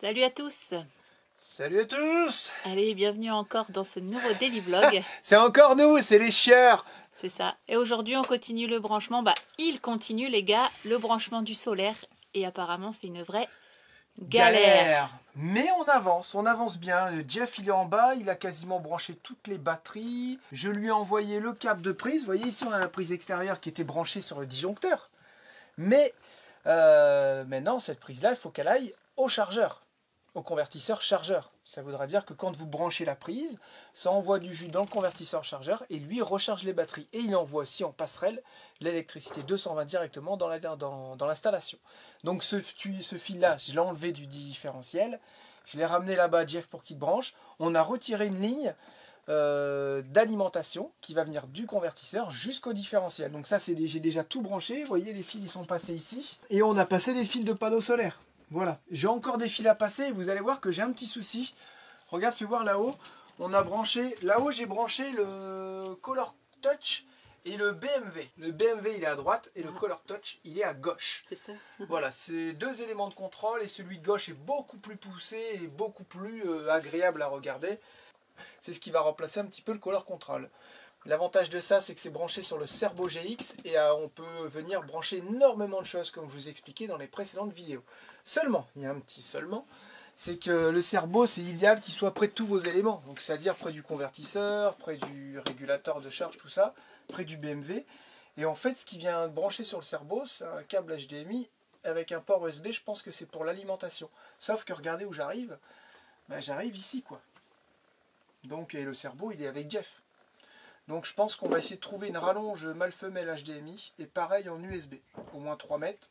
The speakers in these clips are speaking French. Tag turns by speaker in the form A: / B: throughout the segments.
A: Salut à tous.
B: Salut à tous.
A: Allez, bienvenue encore dans ce nouveau Daily Vlog.
B: C'est encore nous, c'est les chieurs.
A: C'est ça. Et aujourd'hui, on continue le branchement. Il continue, les gars, le branchement du solaire. Et apparemment, c'est une vraie galère.
B: Mais on avance bien. Jeff, il est en bas, il a quasiment branché toutes les batteries. Je lui ai envoyé le câble de prise. Vous voyez ici, on a la prise extérieure qui était branchée sur le disjoncteur. Mais maintenant, cette prise-là, il faut qu'elle aille au chargeur, au convertisseur chargeur. Ça voudra dire que quand vous branchez la prise, ça envoie du jus dans le convertisseur chargeur et lui recharge les batteries. Et il envoie aussi en passerelle l'électricité 220 directement dans l'installation. Donc ce fil-là, je l'ai enlevé du différentiel. Je l'ai ramené là-bas à Jeff pour qu'il branche. On a retiré une ligne d'alimentation qui va venir du convertisseur jusqu'au différentiel. Donc ça, j'ai déjà tout branché. Vous voyez, les fils ils sont passés ici. Et on a passé les fils de panneaux solaires. Voilà, j'ai encore des fils à passer et vous allez voir que j'ai un petit souci. Regarde, fais voir là-haut. On a branché, là-haut j'ai branché le Color Touch et le BMW. Le BMW il est à droite et le Color Touch il est à gauche.
A: C'est ça.
B: Voilà, c'est deux éléments de contrôle et celui de gauche est beaucoup plus poussé et beaucoup plus agréable à regarder. C'est ce qui va remplacer un petit peu le Color Control. L'avantage de ça, c'est que c'est branché sur le Cerbo GX et on peut venir brancher énormément de choses comme je vous ai expliqué dans les précédentes vidéos. Seulement, il y a un petit seulement, c'est que le Cerbo, c'est idéal qu'il soit près de tous vos éléments. Donc c'est-à-dire près du convertisseur, près du régulateur de charge, tout ça, près du BMW. Et en fait, ce qui vient brancher sur le Cerbo, c'est un câble HDMI avec un port USB, je pense que c'est pour l'alimentation. Sauf que regardez où j'arrive, j'arrive ici quoi. Donc et le Cerbo, il est avec Jeff. Donc je pense qu'on va essayer de trouver une rallonge mâle-femelle HDMI et pareil en USB, au moins 3 mètres,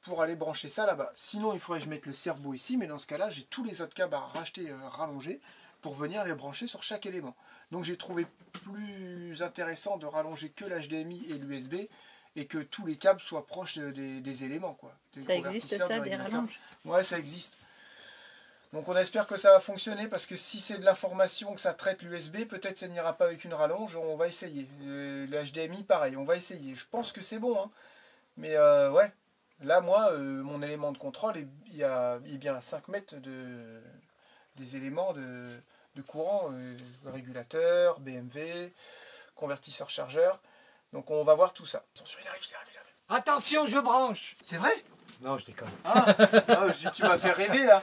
B: pour aller brancher ça là-bas. Sinon il faudrait que je mette le Cerbo ici, mais dans ce cas-là j'ai tous les autres câbles à racheter rallongés pour venir les brancher sur chaque élément. Donc j'ai trouvé plus intéressant de rallonger que l'HDMI et l'USB et que tous les câbles soient proches des éléments, quoi.
A: Ça existe ça, des rallonges?
B: Ouais, ça existe. Donc on espère que ça va fonctionner parce que si c'est de l'information que ça traite l'USB, peut-être ça n'ira pas avec une rallonge, on va essayer. Le HDMI pareil, on va essayer. Je pense que c'est bon, hein. Mais ouais, là moi, mon élément de contrôle, il est bien à 5 mètres des éléments de courant, régulateur, BMW, convertisseur chargeur. Donc on va voir tout ça. Attention, il arrive.
C: Attention, je branche.
B: C'est vrai?
C: Non, je déconne.
B: Tu m'as fait rêver là.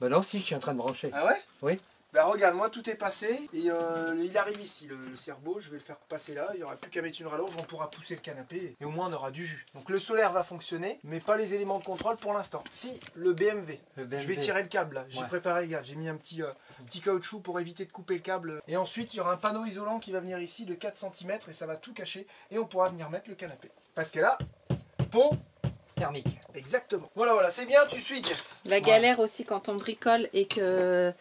C: Bah non, si, je suis en train de brancher.
B: Ah ouais?
C: Oui.
B: Bah regarde, moi tout est passé et il arrive ici, le Cerbo, je vais le faire passer là, il n'y aura plus qu'à mettre une rallonge, on pourra pousser le canapé et au moins on aura du jus. Donc le solaire va fonctionner, mais pas les éléments de contrôle pour l'instant. Si, le BMW. Je vais tirer le câble là, j'ai préparé, regarde, j'ai mis un petit caoutchouc pour éviter de couper le câble. Et ensuite il y aura un panneau isolant qui va venir ici de 4 cm et ça va tout cacher et on pourra venir mettre le canapé. Parce que là, pont
C: thermique.
B: Exactement. Voilà, c'est bien, tu suis.
A: La galère aussi quand on bricole et que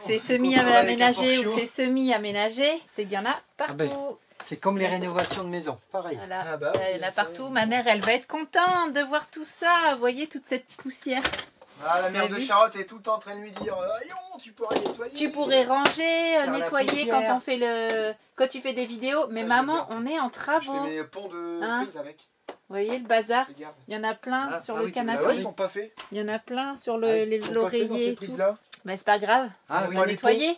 A: c'est semi-aménagé ou c'est semi-aménagé, c'est qu'il y en a partout.
C: C'est comme les rénovations de maison, pareil.
A: Voilà. Il y en a partout. Ma mère, elle va être contente de voir tout ça. Vous voyez toute cette poussière.
B: Ah, la mère de Charlotte est tout le temps en train de lui dire tu pourrais nettoyer.
A: Tu pourrais ranger, nettoyer quand tu fais des vidéos. Mais maman, on est en travaux.
B: Je fais mes ponts de prise avec.
A: Vous voyez le bazar? Il y en a plein sur le canapé.
B: Bah ouais, ils sont pas faits.
A: Il y en a plein sur l'oreiller et tout. Mais c'est pas grave, on va nettoyer.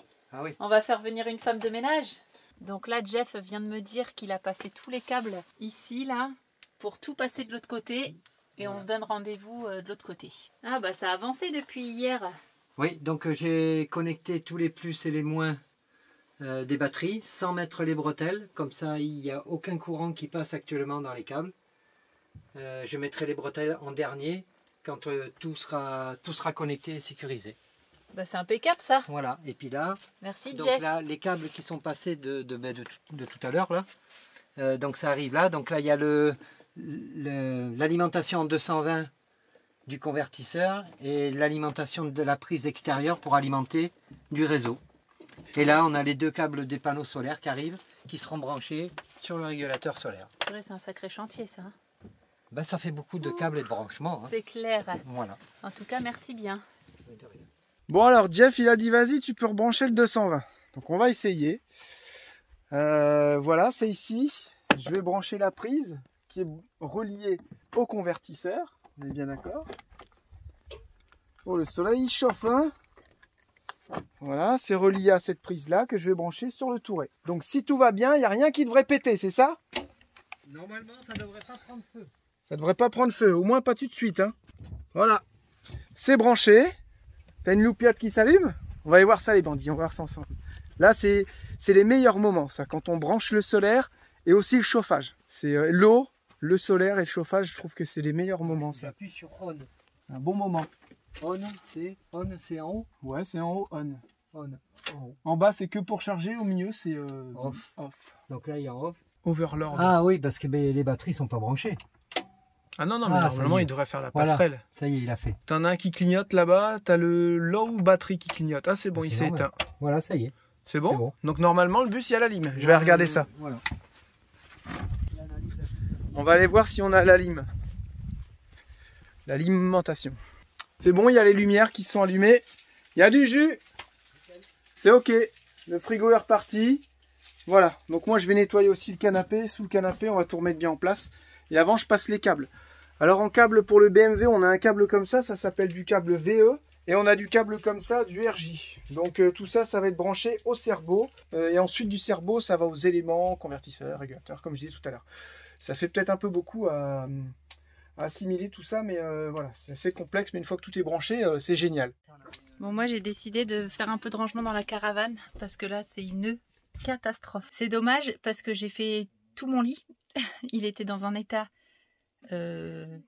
A: On va faire venir une femme de ménage. Donc là, Jeff vient de me dire qu'il a passé tous les câbles ici, là, pour tout passer de l'autre côté. Et on se donne rendez-vous de l'autre côté. Ah bah ça a avancé depuis hier.
C: Oui, donc j'ai connecté tous les plus et les moins des batteries sans mettre les bretelles. Comme ça, il n'y a aucun courant qui passe actuellement dans les câbles. Je mettrai les bretelles en dernier quand tout sera connecté et sécurisé.
A: Bah c'est impeccable ça.
C: Voilà, et puis là,
A: merci
C: donc
A: Jeff.
C: Là, les câbles qui sont passés de tout à l'heure, là, donc ça arrive là. Donc là, il y a l'alimentation en 220 du convertisseur et l'alimentation de la prise extérieure pour alimenter du réseau. Et là, on a les deux câbles des panneaux solaires qui arrivent, qui seront branchés sur le régulateur solaire.
A: C'est un sacré chantier ça.
C: Ben, ça fait beaucoup de câbles et de branchements.
A: C'est clair.
C: Voilà.
A: En tout cas, merci bien.
B: Bon alors Jeff, il a dit vas-y, tu peux rebrancher le 220. Donc on va essayer. Voilà, c'est ici. Je vais brancher la prise qui est reliée au convertisseur. On est bien d'accord. Oh, le soleil il chauffe, hein. Voilà, c'est relié à cette prise-là que je vais brancher sur le touret. Donc si tout va bien, il n'y a rien qui devrait péter, c'est ça?
C: Normalement, ça ne devrait pas prendre feu.
B: Ça ne devrait pas prendre feu, au moins pas tout de suite. Hein. Voilà, c'est branché. T'as une loupiote qui s'allume? On va aller voir ça les bandits, on va voir ça ensemble. Là, c'est les meilleurs moments, ça, quand on branche le solaire et aussi le chauffage. C'est l'eau, le solaire et le chauffage, je trouve que c'est les meilleurs moments.
C: J'appuie sur on.
B: C'est un bon moment.
C: On, c'est en haut?
B: Ouais, c'est en haut, on.
C: On.
B: En bas, c'est que pour charger, au milieu, c'est
C: off. Donc là, il y a off.
B: Overlord.
C: Ah oui, parce que les batteries sont pas branchées.
B: Ah non, mais normalement, il devrait faire la
C: voilà.
B: passerelle.
C: Ça y est, il a fait.
B: T'en as un qui clignote là-bas, t'as le low batterie qui clignote. Ah, c'est bon, il s'est éteint.
C: Voilà, ça y est.
B: C'est bon, Donc normalement, le bus, il y a la lime. Je vais regarder ça.
C: Voilà.
B: On va aller voir si on a la lime. L'alimentation. C'est bon, il y a les lumières qui sont allumées. Il y a du jus. C'est ok. Le frigo est reparti. Voilà. Donc moi, je vais nettoyer aussi le canapé. Sous le canapé, on va tout remettre bien en place. Et avant, je passe les câbles. Alors en câble pour le BMW, on a un câble comme ça s'appelle du câble VE. Et on a du câble comme ça, du RJ. Donc tout ça, ça va être branché au cerveau. Et ensuite du cerveau, ça va aux éléments, convertisseurs, régulateurs, comme je disais tout à l'heure. Ça fait peut-être un peu beaucoup à assimiler tout ça, mais voilà, c'est assez complexe, mais une fois que tout est branché, c'est génial.
A: Bon, moi j'ai décidé de faire un peu de rangement dans la caravane, parce que là c'est une catastrophe. C'est dommage, parce que j'ai fait tout mon lit, il était dans un état, il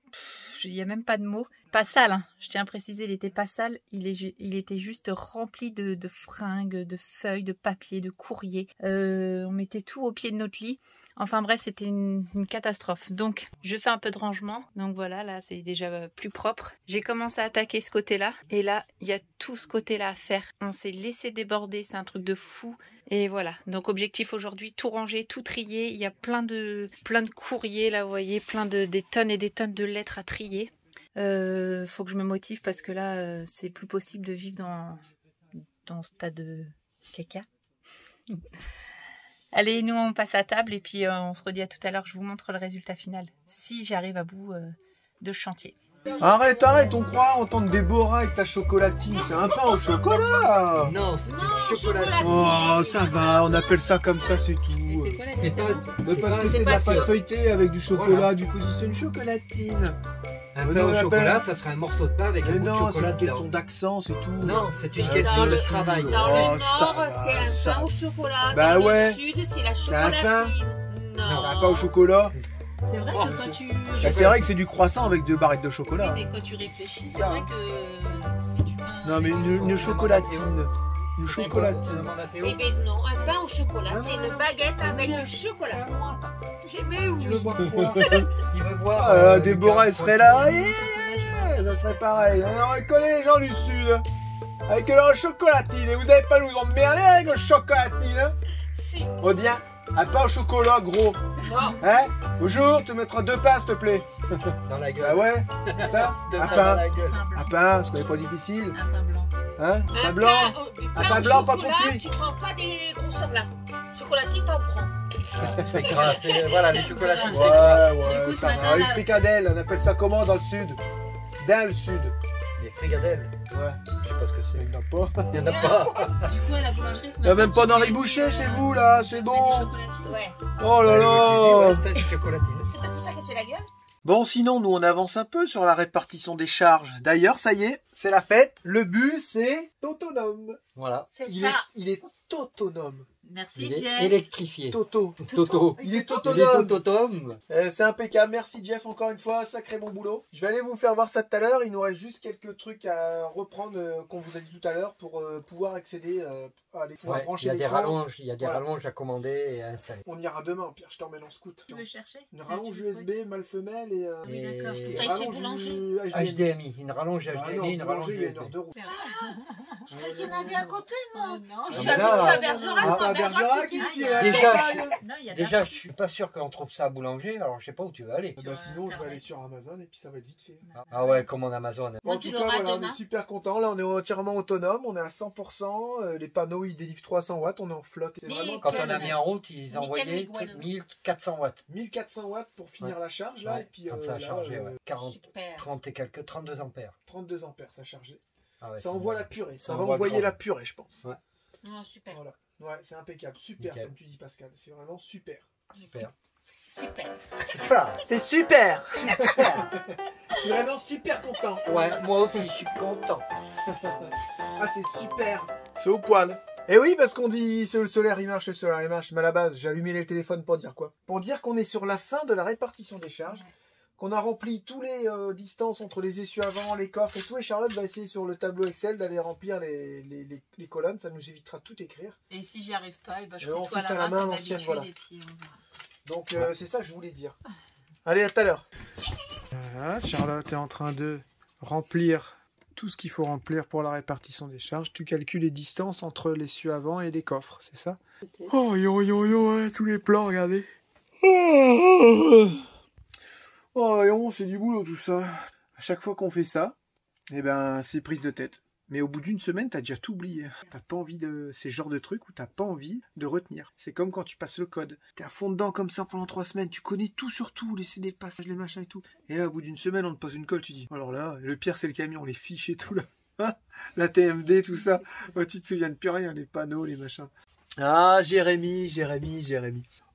A: n'y a même pas de mots. Pas sale, hein. Je tiens à préciser, il n'était pas sale, il était juste rempli de fringues, de feuilles, de papier, de courrier. On mettait tout au pied de notre lit. Enfin bref, c'était une catastrophe. Donc, je fais un peu de rangement. Donc voilà, là, c'est déjà plus propre. J'ai commencé à attaquer ce côté-là. Et là, il y a tout ce côté-là à faire. On s'est laissé déborder, c'est un truc de fou. Et voilà. Donc, objectif aujourd'hui, tout ranger, tout trier. Il y a plein de courriers, là, vous voyez, des tonnes et des tonnes de lettres à trier. Faut que je me motive parce que là, c'est plus possible de vivre dans ce tas de caca. Allez, nous on passe à table et puis on se redit à tout à l'heure. Je vous montre le résultat final, si j'arrive à bout de ce chantier.
B: Arrête, on croit entendre Déborah avec ta chocolatine. C'est un pain au chocolat.
C: Non, c'est une chocolatine.
B: Oh, ça va, on appelle ça comme ça, c'est tout.
A: Et c'est quoi la différence?
B: Parce que c'est de la pâte feuilletée avec du chocolat, voilà. Du coup c'est une chocolatine.
C: Un pain au chocolat, ça serait un morceau de pain avec un bout de chocolat.
B: C'est une question d'accent, c'est tout.
C: Non, c'est une question de travail.
D: Dans le nord, c'est un pain au chocolat.
B: Bah
D: dans
B: ouais.
D: le sud, c'est la chocolatine.
B: Non, un pain au chocolat.
A: C'est vrai que quand tu...
B: C'est vrai que c'est du croissant avec 2 barrettes de chocolat.
A: Oui, mais quand tu réfléchis, c'est vrai que c'est du pain...
B: Non, mais une chocolatine. Une chocolatine.
D: Eh bien non, un pain au chocolat, c'est une baguette avec du chocolat. Eh bien oui.
C: Il veut boire.
B: Déborah, elle serait là. Yeah, ça serait pareil. On reconnaît les gens du Sud. Avec leur chocolatine. Et vous n'allez pas nous emmerder avec le chocolatine.
D: Si.
B: On dit un pain au chocolat, gros. Hein? Bonjour, tu mettras 2 pains, s'il te plaît.
C: Dans la gueule.
B: Ah ouais, c'est ça? Un pain. Un pain, ce n'est pas difficile.
A: Un pain blanc.
B: Hein? Un pain blanc. Un pain blanc, pas trop cuit.
D: Tu prends pas des grosseurs là. Chocolatine, t'en prends.
C: C'est gras, voilà, les chocolatines, c'est
B: Ouais,
C: gras.
B: ouais,
A: Du coup, ce
B: ça
A: matin,
B: va. Une
A: là-
B: fricadelle, on appelle ça comment dans le Sud? Dans le Sud.
C: Les fricadelles.
B: Ouais.
C: Je sais pas ce que c'est.
B: Il n'y en a pas.
C: Il y en a pas.
A: Du coup, à la boulangerie, ce
B: Il n'y a
A: matin,
B: même pas
A: tu
B: dans
A: m'as
B: les
A: dit,
B: bouchées chez vous là, c'est
A: tu
B: bon.
A: mets des chocolatines.
D: Ouais.
B: Oh là là.
C: C'est chocolatine.
D: C'est pas tout ça qui te fait la gueule?
B: Bon, sinon, nous, on avance un peu sur la répartition des charges. D'ailleurs, ça y est, c'est la fête. Le bus est autonome.
C: Voilà.
D: C'est
B: Il
D: ça.
B: est autonome.
A: Merci,
C: Il est
A: Jeff.
C: électrifié.
B: Toto.
C: Toto.
B: Il est
C: Il est
B: autonome.
C: autonome.
B: C'est impeccable. Merci, Jeff, encore une fois. Sacré bon boulot. Je vais aller vous faire voir ça tout à l'heure. Il nous reste juste quelques trucs à reprendre qu'on vous a dit tout à l'heure pour pouvoir accéder à les pouvoir
C: Ouais,
B: brancher
C: il y a des
B: l'écran.
C: rallonges, il y a des
B: Voilà.
C: rallonges à commander et à installer.
B: On ira demain, au pire, je t'emmène en scout.
A: Tu veux chercher?
B: Une rallonge USB, mâle femelle et
A: Oui, d'accord.
C: Et
D: T'as essayé boulanger?
C: HDMI, une rallonge
B: Ah
C: HDMI,
B: non,
C: une rallonge
B: boulanger, il y a une
C: USB.
B: heure de route.
D: Je croyais qu'il y en avait à côté, moi.
A: Non.
D: Je
C: Ah,
D: suis
C: mais
D: à
C: là,
D: Bergerac,
B: Ah,
D: moi,
B: pas Bergerac ici, là.
C: Déjà,
A: Non, il y a
C: Déjà, je suis pas sûr qu'on trouve ça à boulanger, alors je sais pas où tu vas aller.
B: Bah, sinon, je vais
A: Internet.
B: aller sur Amazon et puis ça va être vite fait.
C: Ah ouais, comme en Amazon.
B: Bon,
D: Moi,
B: en
D: tu
B: tout cas,
D: l'auras
B: voilà, on
D: demain.
B: est super content. Là, on est entièrement autonome. On est à 100%. Les panneaux, ils délivrent 300 watts. On est en flotte. C'est vraiment
C: Quand
D: Nickel.
C: on a mis en route, ils
D: Nickel,
C: envoyaient
D: Miguel.
C: 1400 watts.
B: 1400 watts pour finir
C: Ouais.
B: la charge là.
C: Ouais,
B: Et puis,
C: quand ça a
B: là,
C: chargé, ouais. 40,
D: Super.
C: 30 et quelques, 32 ampères.
B: 32 ampères, ça a chargé.
C: Ah ouais,
B: ça envoie la purée. Ça va envoyer la purée, je pense.
C: Ouais.
D: Ah, super.
B: Voilà. Ouais, c'est impeccable. Super,
C: nickel.
B: comme tu dis, Pascal. C'est vraiment super.
C: Super.
D: Super.
B: C'est super. Je suis vraiment super content.
C: Ouais, moi aussi, je suis content.
B: Ah, c'est super. C'est au poil. Et oui, parce qu'on dit le solaire il marche, le solaire il marche. Mais à la base, j'ai allumé les téléphones pour dire quoi? Pour dire qu'on est sur la fin de la répartition des charges. Qu'on a rempli tous les distances entre les essuie avant, les coffres et tout. Et Charlotte va essayer sur le tableau Excel d'aller remplir les colonnes. Ça nous évitera de tout écrire.
A: Et si j'y arrive pas, je
B: on
A: fais
B: fait
A: tout
B: ça à la main,
A: comme
B: l'ancienne,
A: d'habitude,
B: voilà.
A: et puis on verra.
B: Donc c'est ça que je voulais dire. Allez, à tout à l'heure. Voilà, Charlotte est en train de remplir tout ce qu'il faut remplir pour la répartition des charges. Tu calcules les distances entre l'essuie avant et les coffres, c'est ça? Oh, tous les plans, regardez. Oh, c'est du boulot tout ça. À chaque fois qu'on fait ça, eh ben, c'est prise de tête. Mais au bout d'une semaine, t'as déjà tout oublié. T'as pas envie de... C'est le genre de truc où t'as pas envie de retenir. C'est comme quand tu passes le code. T'es à fond dedans comme ça pendant 3 semaines. Tu connais tout sur tout, les CD de passage, les machins et tout. Et là, au bout d'une semaine, on te pose une colle, tu dis... Alors là, le pire, c'est le camion, les fiches et tout là. Hein, la TMD, tout ça. Oh, tu te souviens de plus rien, les panneaux, les machins. Ah, Jérémy.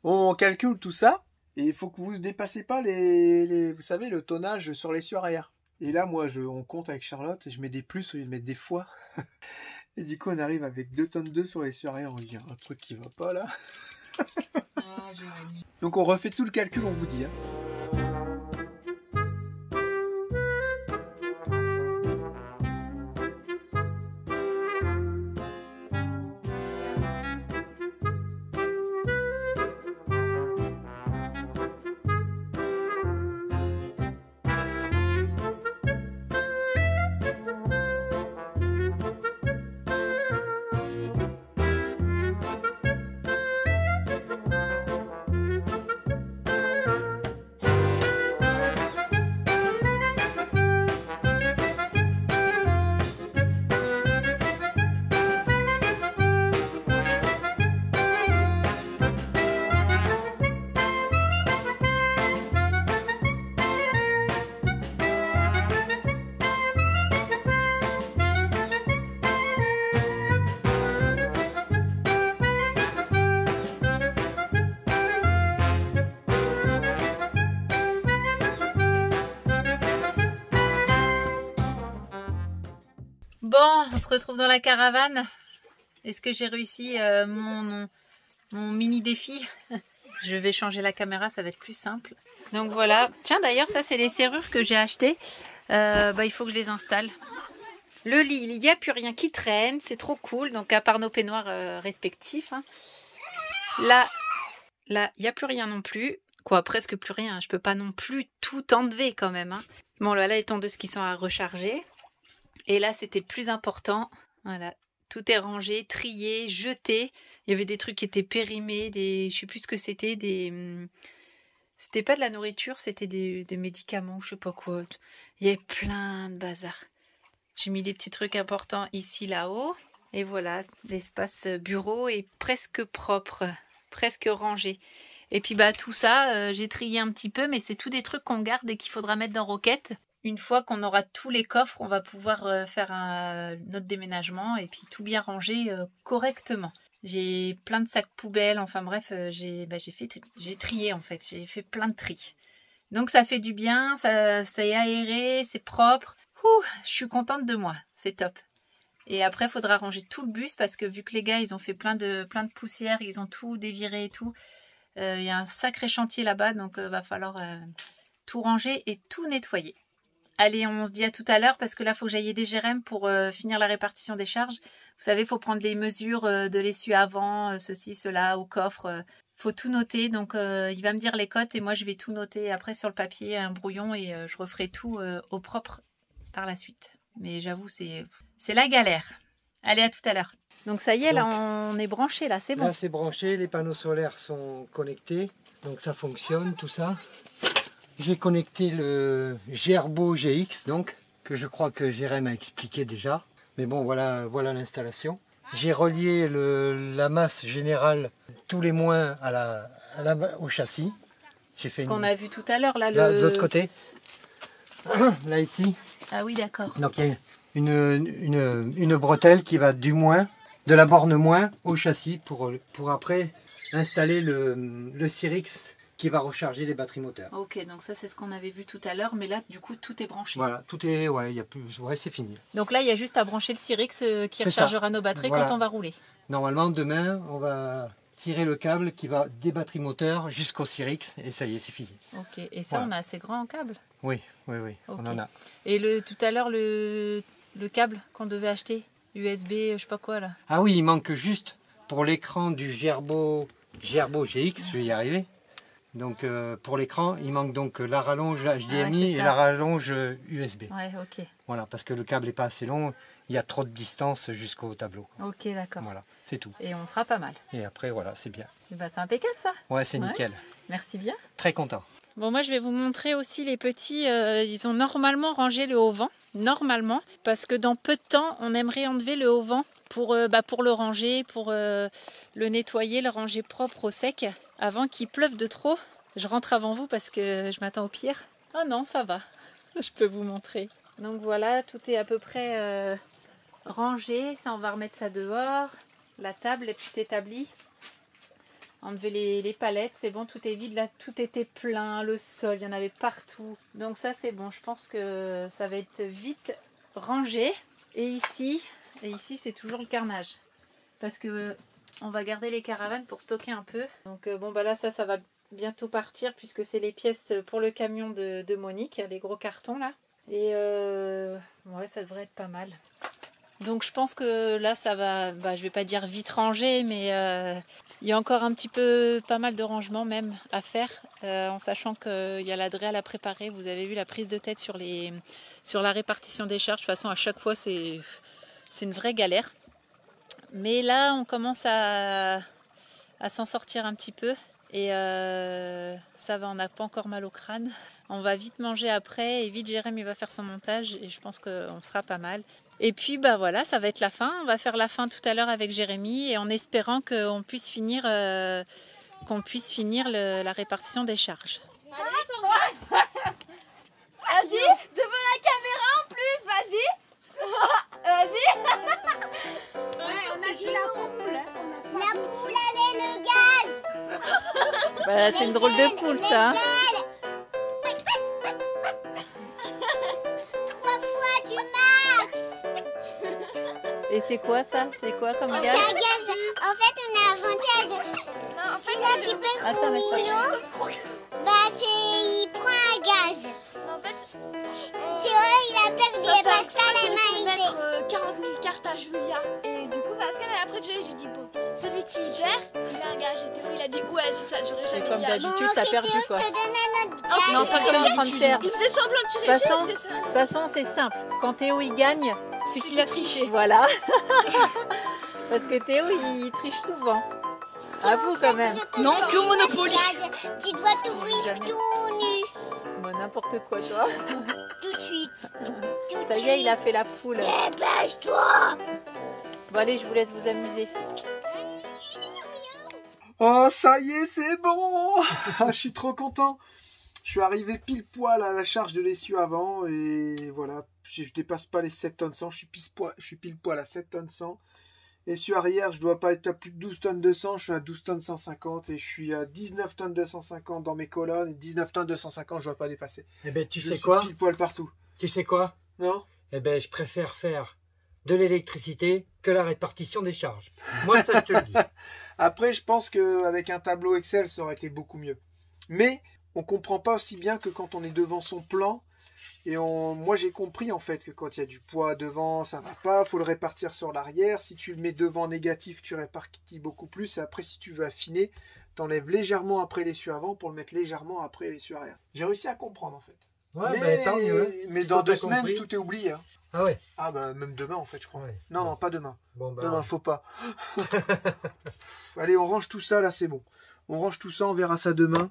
B: On calcule tout ça. Et il faut que vous ne dépassez pas vous savez, le tonnage sur l'essuie arrière. Et là, moi, on compte avec Charlotte et je mets des plus au lieu de mettre des fois. Et du coup, on arrive avec 2 tonnes 2 sur l'essuie arrière. On dit, il y a un truc qui va pas là.
A: Ah, Jérémy.
B: Donc, on refait tout le calcul, on vous dit. Hein.
A: Bon, on se retrouve dans la caravane. Est-ce que j'ai réussi mon mini défi? Je vais changer la caméra, ça va être plus simple. Donc voilà. Tiens, d'ailleurs, ça, c'est les serrures que j'ai achetées. Il faut que je les installe. Le lit, il n'y a plus rien qui traîne. C'est trop cool. Donc, à part nos peignoirs respectifs. Hein. Là, il n'y a plus rien non plus. Quoi, presque plus rien. Je peux pas non plus tout enlever quand même. Hein. Bon, là, les tondeuses qui sont à recharger. Et là, c'était le plus important. Voilà. Tout est rangé, trié, jeté. Il y avait des trucs qui étaient périmés, je sais plus ce que c'était, c'était pas de la nourriture, c'était des médicaments, je sais pas quoi. Il y avait plein de bazar. J'ai mis des petits trucs importants ici, là-haut. Et voilà, l'espace bureau est presque propre, presque rangé. Et puis tout ça, j'ai trié un petit peu, mais c'est tout des trucs qu'on garde et qu'il faudra mettre dans Roquette. Une fois qu'on aura tous les coffres, on va pouvoir faire notre déménagement et puis tout bien ranger correctement. J'ai plein de sacs poubelles, enfin bref, j'ai trié en fait, j'ai fait plein de tri. Donc ça fait du bien, ça est aéré, c'est propre. Je suis contente de moi, c'est top. Et après, il faudra ranger tout le bus parce que vu que les gars, ils ont fait plein de poussière, ils ont tout déviré et tout. Il y a un sacré chantier là-bas, donc va falloir tout ranger et tout nettoyer. Allez, on se dit à tout à l'heure parce que là, il faut que j'aille aider Jérém pour finir la répartition des charges. Vous savez, il faut prendre les mesures de l'essuie avant, ceci, cela, au coffre. Faut tout noter. Donc, il va me dire les cotes et moi, je vais tout noter après sur le papier, un brouillon et je referai tout au propre par la suite. Mais j'avoue, c'est la galère. Allez, à tout à l'heure. Donc, ça y est, là, on est branché, là, c'est bon.
C: Là, c'est branché, les panneaux solaires sont connectés. Donc, ça fonctionne, tout ça. J'ai connecté le Gerbo GX, donc, que je crois que Jérém a expliqué déjà. Mais bon, voilà l'installation. J'ai relié la masse générale, tous les moins au châssis. J'ai fait
A: ce qu'on a vu tout à l'heure, là,
C: de l'autre côté. Là, ici.
A: Ah oui, d'accord.
C: Donc, il une bretelle qui va du moins, de la borne moins au châssis pour après installer le Cyrix qui va recharger les batteries moteurs.
A: Ok, donc ça c'est ce qu'on avait vu tout à l'heure, mais là du coup tout est branché.
C: Voilà, tout est, ouais, il y a plus, ouais, c'est fini.
A: Donc là il y a juste à brancher le Cyrix qui rechargera nos batteries quand on va rouler.
C: Normalement demain on va tirer le câble qui va des batteries moteurs jusqu'au Cyrix et ça y est, c'est fini.
A: Ok, et ça on a assez grand en câble?
C: Oui, okay. On en a.
A: Et tout à l'heure le câble qu'on devait acheter, USB, je sais pas quoi là.
C: Ah oui, il manque juste pour l'écran du Gerbo GX, je vais y arriver. Donc pour l'écran, il manque donc la rallonge HDMI et la rallonge USB.
A: Ouais, ok.
C: Voilà, parce que le câble n'est pas assez long, il y a trop de distance jusqu'au tableau.
A: Ok, d'accord.
C: Voilà, c'est tout.
A: Et on sera pas mal.
C: Et après, voilà, c'est bien.
A: Bah, c'est impeccable ça.
C: Ouais, c'est nickel.
A: Merci bien.
C: Très content.
A: Bon, moi je vais vous montrer aussi les petits, ils ont normalement rangé le haut-vent, normalement, parce que dans peu de temps, on aimerait enlever le haut-vent pour le ranger, pour le nettoyer, le ranger propre au sec, avant qu'il pleuve de trop. Je rentre avant vous parce que je m'attends au pire. Ah non, ça va, je peux vous montrer. Donc voilà, tout est à peu près rangé, ça on va remettre ça dehors, la table est tout établie. Enlever les palettes, c'est bon, tout est vide, là tout était plein, le sol, il y en avait partout. Donc ça c'est bon, je pense que ça va être vite rangé. Et ici c'est toujours le carnage. Parce que on va garder les caravanes pour stocker un peu. Donc bon bah là ça va bientôt partir puisque c'est les pièces pour le camion de Monique, les gros cartons là. Et ouais, ça devrait être pas mal. Donc je pense que là ça va, je vais pas dire vite rangé, mais il y a encore un petit peu, pas mal de rangements même à faire, en sachant qu'il y a la dréal à préparer. Vous avez vu la prise de tête sur la répartition des charges. De toute façon à chaque fois c'est une vraie galère. Mais là on commence à s'en sortir un petit peu. Et ça va, on n'a pas encore mal au crâne. On va vite manger après et vite Jérém il va faire son montage et je pense qu'on sera pas mal. Et puis bah voilà, ça va être la fin. On va faire la fin tout à l'heure avec Jérémy et en espérant qu'on puisse finir, la répartition des charges.
E: Vas-y, devant la caméra en plus, vas-y. Vas-y.
D: On a dit la poule.
E: La poule, allez, le gaz.
A: Bah, c'est une drôle de poule ça. Hein.
E: 3 fois tu marches.
A: Et c'est quoi ça? C'est quoi comme gaz?
E: C'est un gaz. En fait, on a avantage. Non, en fait, c'est le...
A: Attends, mais
E: il prend un gaz.
F: En fait,
E: Théo, il a perdu les pastas, les mains.
F: Je vais mettre 40 000 cartes à Julia. Et du coup, Pascal, après de jouer, j'ai dit, bon, celui qui perd, il a un gage. Et Théo, il a dit, ouais, c'est ça, j'aurais jamais
A: comme
F: gage.
A: d'habitude, t'as perdu
E: Théo,
A: quoi.
E: je te donne un autre gaz.
A: Non, pas comme en train de faire.
F: Il faisait semblant de
A: De
F: tirer, c'est ça.
A: toute façon, c'est simple. Quand Théo il gagne,
F: C'est qu'il a triché.
A: voilà. Parce que Théo il triche souvent. À vous quand même.
F: Non, que Monopoly.
E: Tu dois t'ouvrir tout nu.
A: Bon, n'importe quoi toi.
E: Tout de suite. Tout de
A: Ça y est, il a fait la poule.
E: Dépêche-toi.
A: Bon allez, je vous laisse vous amuser.
B: Oh, ça y est, c'est bon. Je suis trop content. Je suis arrivé pile poil à la charge de l'essieu avant et voilà, je dépasse pas les 7 tonnes 100, je suis pile poil à 7 tonnes 100. Essieu arrière, je dois pas être à plus de 12 tonnes 200, je suis à 12 tonnes 150 et je suis à 19 tonnes 250 dans mes colonnes et 19 tonnes 250, je dois pas dépasser.
C: Eh ben tu
B: Je
C: sais
B: suis
C: quoi?
B: pile poil partout.
C: Tu sais quoi?
B: Non?
C: Eh ben je préfère faire de l'électricité que la répartition des charges. Moi ça je te le dis.
B: Après, je pense qu'avec un tableau Excel, ça aurait été beaucoup mieux. Mais on comprend pas aussi bien que quand on est devant son plan. Et moi, j'ai compris en fait que quand il y a du poids devant, ça va pas. Faut le répartir sur l'arrière. Si tu le mets devant négatif, tu répartis beaucoup plus. Et après, si tu veux affiner, t'enlèves légèrement après l'essieu avant pour le mettre légèrement après l'essieu arrière. J'ai réussi à comprendre en fait.
C: Ouais,
B: mais
C: ben, tant mieux.
B: Mais
C: Si
B: dans
C: toi,
B: 2
C: t'as
B: semaines,
C: compris.
B: tout est oublié. Hein.
C: Ah ouais.
B: Ah bah même demain en fait, je crois.
C: Ouais.
B: Non,
C: Bon.
B: non, pas demain.
C: Bon bah.
B: Non, faut pas. Allez, on range tout ça, là, c'est bon. On range tout ça, on verra ça demain.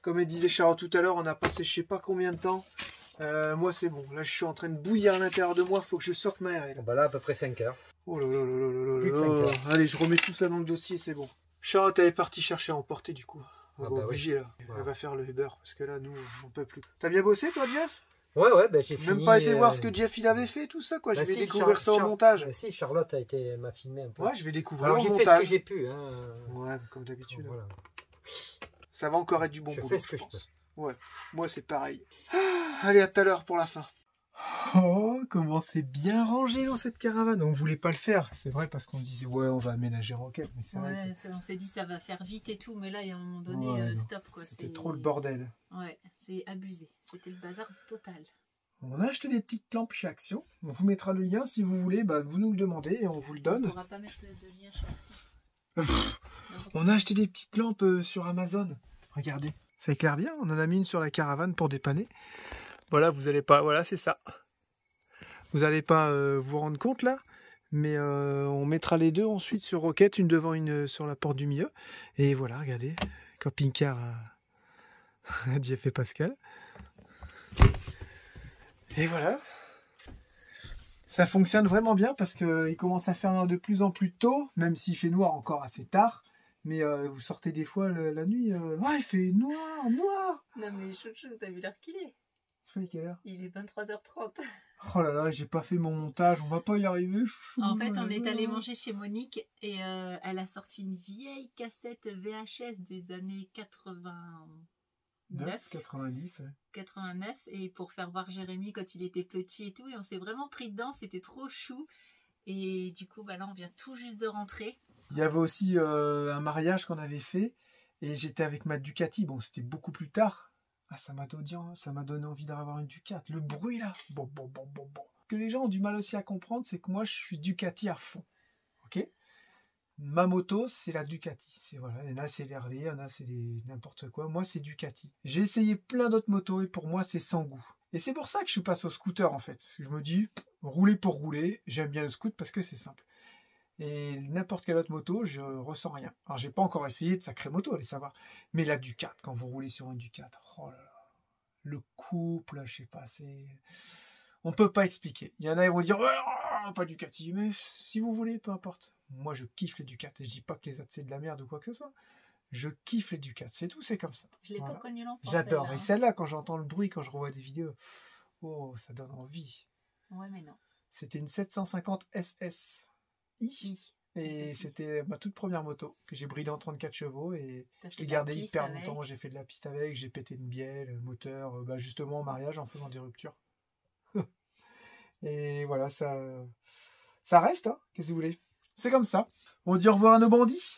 B: Comme elle disait Charles tout à l'heure, on a passé je sais pas combien de temps. Moi, c'est bon. Là, je suis en train de bouillir à l'intérieur de moi. Faut que je sorte ma RL.
C: Bah là à peu près 5 heures.
B: Oh là là là là là là
C: Plus de
B: là
C: 5
B: là.
C: heures.
B: Allez, je remets tout ça dans le dossier, c'est bon. Charles, elle est partie chercher à emporter, du coup. On
C: Ah
B: va
C: bah
B: obliger, là.
C: Voilà.
B: Elle va faire le Uber, parce que là, nous, on peut plus. T'as bien bossé, toi, Jeff?
C: Ouais, ben j'ai fini.
B: Même pas été voir ce que Jeff il avait fait, tout ça, quoi. Je vais découvrir ça au montage.
C: Si, Charlotte m'a filmé un peu.
B: Ouais, je vais découvrir au montage.
C: J'ai fait ce que j'ai pu. Hein.
B: Ouais, comme d'habitude.
C: Voilà.
B: Ça va encore être du bon boulot,
C: fais ce que je peux.
B: Ouais, moi c'est pareil. Allez, à tout à l'heure pour la fin. Oh, comment c'est bien rangé dans cette caravane. On voulait pas le faire, c'est vrai, parce qu'on disait ouais, on va aménager Rocket, mais c'est vrai.
A: On s'est dit ça va faire vite et tout, mais là, il y a un moment donné, stop quoi.
B: C'était trop le bordel.
A: Ouais, c'est abusé. C'était le bazar total.
B: On a acheté des petites lampes chez Action. On vous mettra le lien si vous voulez, bah, vous nous le demandez et on vous le donne.
A: On ne pourra pas mettre de lien chez Action.
B: On a acheté des petites lampes sur Amazon. Regardez, ça éclaire bien. On en a mis une sur la caravane pour dépanner. Voilà, vous allez pas. Voilà, c'est ça. Vous n'allez pas vous rendre compte là, mais on mettra les deux ensuite sur Rocket, une devant, une sur la porte du milieu. Et voilà, regardez, camping-car à Jeff et Pascal. Et voilà. Ça fonctionne vraiment bien parce qu'il commence à faire noir de plus en plus tôt, même s'il fait noir encore assez tard. Mais vous sortez des fois la nuit, ouais, il fait noir.
A: Non mais chouchou, t'as vu l'heure qu'il est?
B: Quelle heure?
A: Il est 23h30.
B: Oh là là, j'ai pas fait mon montage, on va pas y arriver.
A: En fait, on est allé manger chez Monique et elle a sorti une vieille cassette VHS des années 89.
B: 90, ouais.
A: 89, et pour faire voir Jérémy quand il était petit et tout, et on s'est vraiment pris dedans, c'était trop chou. Et du coup, bah là, on vient tout juste de rentrer.
B: Il y avait aussi un mariage qu'on avait fait, et j'étais avec ma Ducati, bon, c'était beaucoup plus tard. Ah, ça m'a donné envie d'avoir une Ducati. Le bruit là, bon. Que les gens ont du mal aussi à comprendre, c'est que moi je suis Ducati à fond. Ok? Ma moto, c'est la Ducati. C'est voilà, il y en a c'est l'Harley, il y en a c'est n'importe quoi. Moi c'est Ducati. J'ai essayé plein d'autres motos et pour moi c'est sans goût. Et c'est pour ça que je passe au scooter en fait. Je me dis, rouler pour rouler, j'aime bien le scooter parce que c'est simple. Et n'importe quelle autre moto, je ressens rien. Alors j'ai pas encore essayé de sacrée moto, allez savoir. Mais la Ducati, quand vous roulez sur une Ducati, oh là là, le couple, je sais pas, c'est... On peut pas expliquer. Il y en a qui vont dire, oh, pas Ducati, mais si vous voulez, peu importe. Moi je kiffe les Ducati, je dis pas que les autres c'est de la merde ou quoi que ce soit. Je kiffe les Ducati, c'est tout, c'est comme ça.
A: Je l'ai pas connu longtemps.
B: J'adore, et celle-là, quand j'entends le bruit, quand je revois des vidéos, oh, ça donne envie.
A: Ouais, mais non.
B: C'était une 750 SS. Et c'était ma toute première moto que j'ai bridée en 34 chevaux et je l'ai gardée hyper longtemps. J'ai fait de la piste avec, j'ai pété une bielle, le moteur, justement au mariage en faisant des ruptures. Et voilà, ça reste, hein, qu'est-ce que vous voulez. C'est comme ça. On dit au revoir à nos bandits.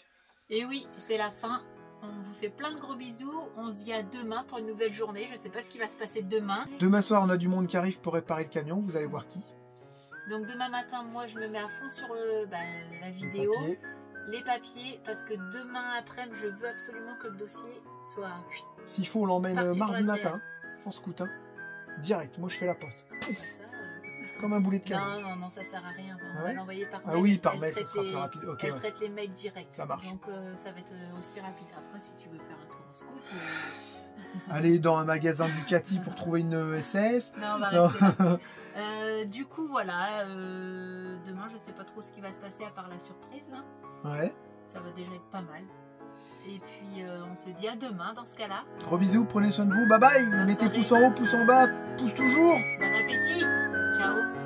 A: Et oui, c'est la fin. On vous fait plein de gros bisous. On se dit à demain pour une nouvelle journée. Je sais pas ce qui va se passer demain.
B: Demain soir, on a du monde qui arrive pour réparer le camion. Vous allez voir qui.
A: Donc demain matin, moi je me mets à fond sur la vidéo, les papiers, parce que demain après, je veux absolument que le dossier soit...
B: S'il faut, on l'emmène mardi matin, en scoot, hein. Direct, moi je fais la poste.
A: Ça,
B: comme un boulet de canon.
A: Non, ça sert à rien, on va l'envoyer par mail.
B: Ah oui, par mail, ça sera plus rapide.
A: Elle traite les mails directs,
B: ça marche.
A: Donc ça va être aussi rapide. Après, si tu veux faire un tour en scoot...
B: Aller dans un magasin Ducati pour trouver une SS.
A: Non, on va rester là. Du coup, voilà, demain, je sais pas trop ce qui va se passer à part la surprise, là.
B: Ouais.
A: Ça va déjà être pas mal. Et puis, on se dit à demain, dans ce cas-là.
B: Gros bisous, prenez soin de vous, bye bye. Mettez pouce en haut, pouce en bas, pouce toujours.
A: Bon appétit. Ciao.